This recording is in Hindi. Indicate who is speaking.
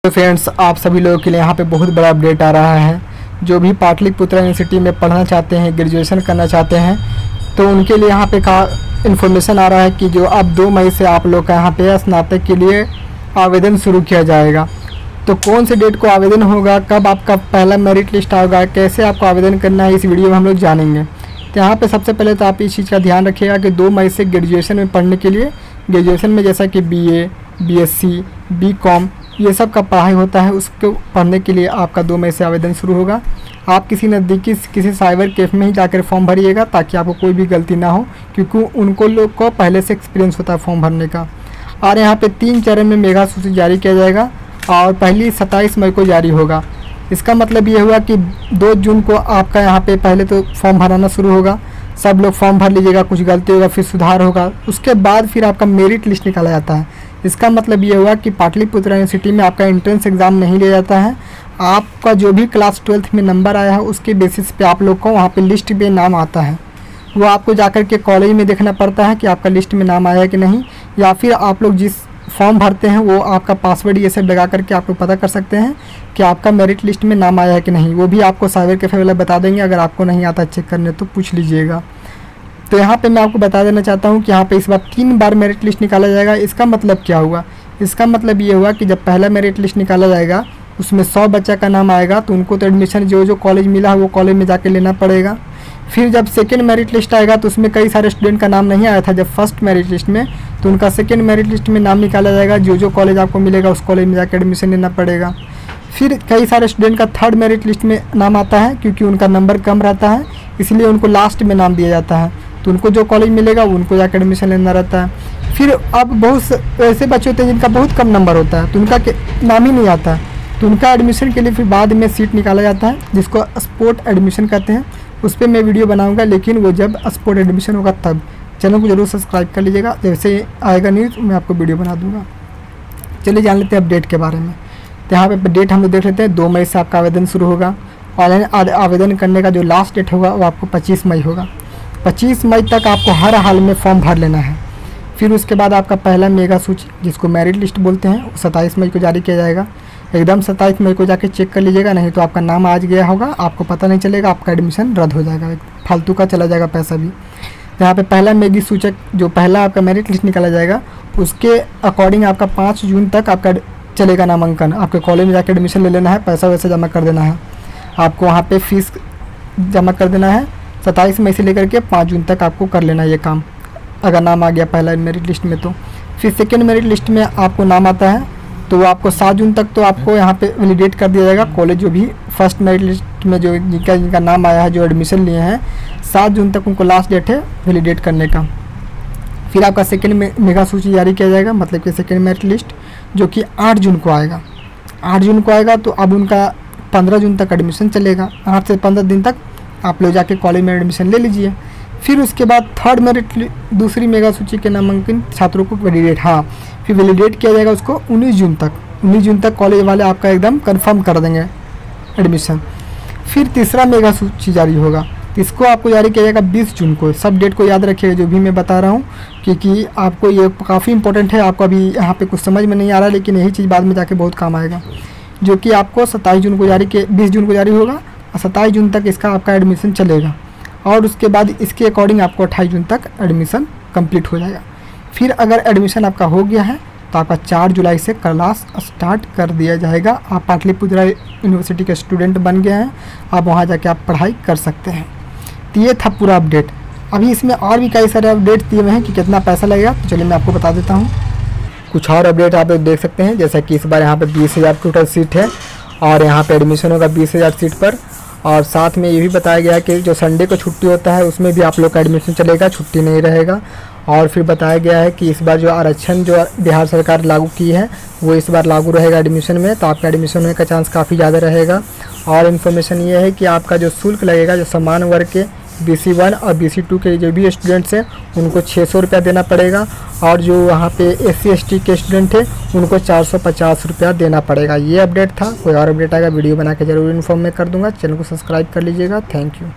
Speaker 1: तो फ्रेंड्स, आप सभी लोगों के लिए यहाँ पे बहुत बड़ा अपडेट आ रहा है। जो भी पाटलिपुत्र यूनिवर्सिटी में पढ़ना चाहते हैं, ग्रेजुएशन करना चाहते हैं, तो उनके लिए यहाँ पे का इन्फॉर्मेशन आ रहा है कि जो अब 2 मई से आप लोग का यहाँ पे स्नातक के लिए आवेदन शुरू किया जाएगा। तो कौन से डेट को आवेदन होगा, कब आपका पहला मेरिट लिस्ट आएगा, कैसे आपको आवेदन करना है, इस वीडियो में हम लोग जानेंगे। तो यहाँ पे सबसे पहले तो आप इस चीज़ का ध्यान रखिएगा कि 2 मई से ग्रेजुएशन में पढ़ने के लिए, ग्रेजुएशन में जैसा कि BA, BSc, BCom ये सब का पढ़ाई होता है, उसको पढ़ने के लिए आपका 2 मई से आवेदन शुरू होगा। आप किसी नज़दीकी किसी साइबर कैफ़े में ही जाकर फॉर्म भरिएगा ताकि आपको कोई भी गलती ना हो, क्योंकि उनको लोग को पहले से एक्सपीरियंस होता है फॉर्म भरने का। और यहाँ पे 3 चरण में मेगा सूची जारी किया जाएगा और पहली 27 मई को जारी होगा। इसका मतलब ये हुआ कि 2 जून को आपका यहाँ पे पहले तो फॉर्म भराना शुरू होगा। सब लोग फॉर्म भर लीजिएगा, कुछ गलती होगा फिर सुधार होगा, उसके बाद फिर आपका मेरिट लिस्ट निकाला जाता है। इसका मतलब ये हुआ कि पाटलिपुत्र यूनिवर्सिटी में आपका एंट्रेंस एग्ज़ाम नहीं लिया जाता है। आपका जो भी क्लास 12th में नंबर आया है उसके बेसिस पे आप लोग को वहाँ पे लिस्ट में नाम आता है। वो आपको जाकर के कॉलेज में देखना पड़ता है कि आपका लिस्ट में नाम आया है कि नहीं, या फिर आप लोग जिस फॉर्म भरते हैं वो आपका पासवर्ड ये सब लगा करके आप लोग पता कर सकते हैं कि आपका मेरिट लिस्ट में नाम आया है कि नहीं। वो भी आपको साइबर कैफे वाले बता देंगे। अगर आपको नहीं आता चेक करने तो पूछ लीजिएगा। तो यहाँ पे मैं आपको बता देना चाहता हूँ कि यहाँ पे इस बार 3 बार मेरिट लिस्ट निकाला जाएगा। इसका मतलब क्या हुआ? इसका मतलब ये हुआ कि जब पहला मेरिट लिस्ट निकाला जाएगा उसमें 100 बच्चा का नाम आएगा, तो उनको तो एडमिशन जो कॉलेज मिला है वो कॉलेज में जाके लेना पड़ेगा। फिर जब सेकेंड मेरिट लिस्ट आएगा तो उसमें कई सारे स्टूडेंट का नाम नहीं आया था जब फर्स्ट मेरिट लिस्ट में, तो उनका सेकेंड मेरिट लिस्ट में नाम निकाला जाएगा। जो कॉलेज आपको मिलेगा उस कॉलेज में जाकर एडमिशन लेना पड़ेगा। फिर कई सारे स्टूडेंट का थर्ड मेरिट लिस्ट में नाम आता है, क्योंकि उनका नंबर कम रहता है इसलिए उनको लास्ट में नाम दिया जाता है। तो उनको जो कॉलेज मिलेगा उनको जाकर एडमिशन लेना रहता है। फिर अब बहुत ऐसे बच्चे होते हैं जिनका बहुत कम नंबर होता है, तो उनका नाम ही नहीं आता है, तो उनका एडमिशन के लिए फिर बाद में सीट निकाला जाता है, जिसको स्पॉट एडमिशन कहते हैं। उस पर मैं वीडियो बनाऊंगा, लेकिन वो जब स्पॉट एडमिशन होगा तब। चैनल को जरूर सब्सक्राइब कर लीजिएगा, जैसे आएगा न्यूज़ मैं आपको वीडियो बना दूंगा। चलिए जान लेते हैं अपडेट के बारे में। तो यहाँ पे डेट हम लोग देख लेते हैं। 2 मई से आपका आवेदन शुरू होगा। ऑनलाइन आवेदन करने का जो लास्ट डेट होगा वो आपको 25 मई होगा। 25 मई तक आपको हर हाल में फॉर्म भर लेना है। फिर उसके बाद आपका पहला मेगा सूची, जिसको मेरिट लिस्ट बोलते हैं, वो 27 मई को जारी किया जाएगा। एकदम 27 मई को जाके चेक कर लीजिएगा, नहीं तो आपका नाम आज गया होगा, आपको पता नहीं चलेगा, आपका एडमिशन रद्द हो जाएगा, फालतू का चला जाएगा पैसा भी। यहाँ पे पहला मेगी सूचक, जो पहला आपका मेरिट लिस्ट निकाला जाएगा उसके अकॉर्डिंग आपका 5 जून तक आपका चलेगा नामांकन। आपके कॉलेज में जाकर एडमिशन ले लेना है, पैसा वैसा जमा कर देना है, आपको वहाँ पर फीस जमा कर देना है। 27 मई से लेकर के 5 जून तक आपको कर लेना है ये काम, अगर नाम आ गया पहला मेरिट लिस्ट में। तो फिर सेकेंड मेरिट लिस्ट में आपको नाम आता है तो वो आपको 7 जून तक तो आपको यहाँ पे वैलिडेट कर दिया जाएगा। कॉलेज जो भी फर्स्ट मेरिट लिस्ट में जो जिनका नाम आया है, जो एडमिशन लिए हैं, 7 जून तक उनको लास्ट डेट है वैलिडेट करने का। फिर आपका सेकेंड मेगा सूची जारी किया जाएगा, मतलब कि सेकेंड मेरिट लिस्ट जो कि 8 जून को आएगा। 8 जून को आएगा तो अब उनका 15 जून तक एडमिशन चलेगा। 8 से 15 दिन तक आप लोग जाके कॉलेज में एडमिशन ले लीजिए। फिर उसके बाद थर्ड मेरिट दूसरी मेगा सूची के नामांकन छात्रों को वैलिडेट, फिर वैलिडेट किया जाएगा उसको 19 जून तक। 19 जून तक कॉलेज वाले आपका एकदम कंफर्म कर देंगे एडमिशन। फिर तीसरा मेगा सूची जारी होगा, इसको आपको जारी किया जाएगा 20 जून को। सब डेट को याद रखिएगा जो भी मैं बता रहा हूँ, क्योंकि आपको ये काफ़ी इंपॉर्टेंट है। आपको अभी यहाँ पे कुछ समझ में नहीं आ रहा, लेकिन यही चीज़ बाद में जाके बहुत काम आएगा। जो कि आपको 27 जून को 20 जून को जारी होगा और 27 जून तक इसका आपका एडमिशन चलेगा। और उसके बाद इसके अकॉर्डिंग आपको 28 जून तक एडमिशन कंप्लीट हो जाएगा। फिर अगर एडमिशन आपका हो गया है तो आपका 4 जुलाई से क्लास स्टार्ट कर दिया जाएगा। आप पाटलिपुत्र यूनिवर्सिटी के स्टूडेंट बन गए हैं, आप वहाँ जाके आप पढ़ाई कर सकते हैं। तो ये था पूरा अपडेट। अभी इसमें और भी कई सारे अपडेट दिए हुए हैं कि कितना पैसा लगेगा, तो चलिए मैं आपको बता देता हूँ। कुछ और अपडेट आप लोग देख सकते हैं, जैसा कि इस बार यहाँ पर 20,000 टोटल सीट है और यहाँ पर एडमिशन होगा 20,000 सीट पर। और साथ में ये भी बताया गया है कि जो संडे को छुट्टी होता है उसमें भी आप लोग का एडमिशन चलेगा, छुट्टी नहीं रहेगा। और फिर बताया गया है कि इस बार जो आरक्षण जो बिहार सरकार लागू की है वो इस बार लागू रहेगा एडमिशन में, तो आपका एडमिशन होने का चांस काफ़ी ज़्यादा रहेगा। और इन्फॉर्मेशन ये है कि आपका जो शुल्क लगेगा, जो समान वर्ग के BC1 और BC2 के जो भी स्टूडेंट्स हैं उनको 600 रुपया देना पड़ेगा, और जो वहाँ पे SC ST के स्टूडेंट हैं उनको 450 रुपया देना पड़ेगा। ये अपडेट था। कोई और अपडेट आएगा वीडियो बना के ज़रूर इन्फॉर्म में कर दूँगा। चैनल को सब्सक्राइब कर लीजिएगा। Thank you.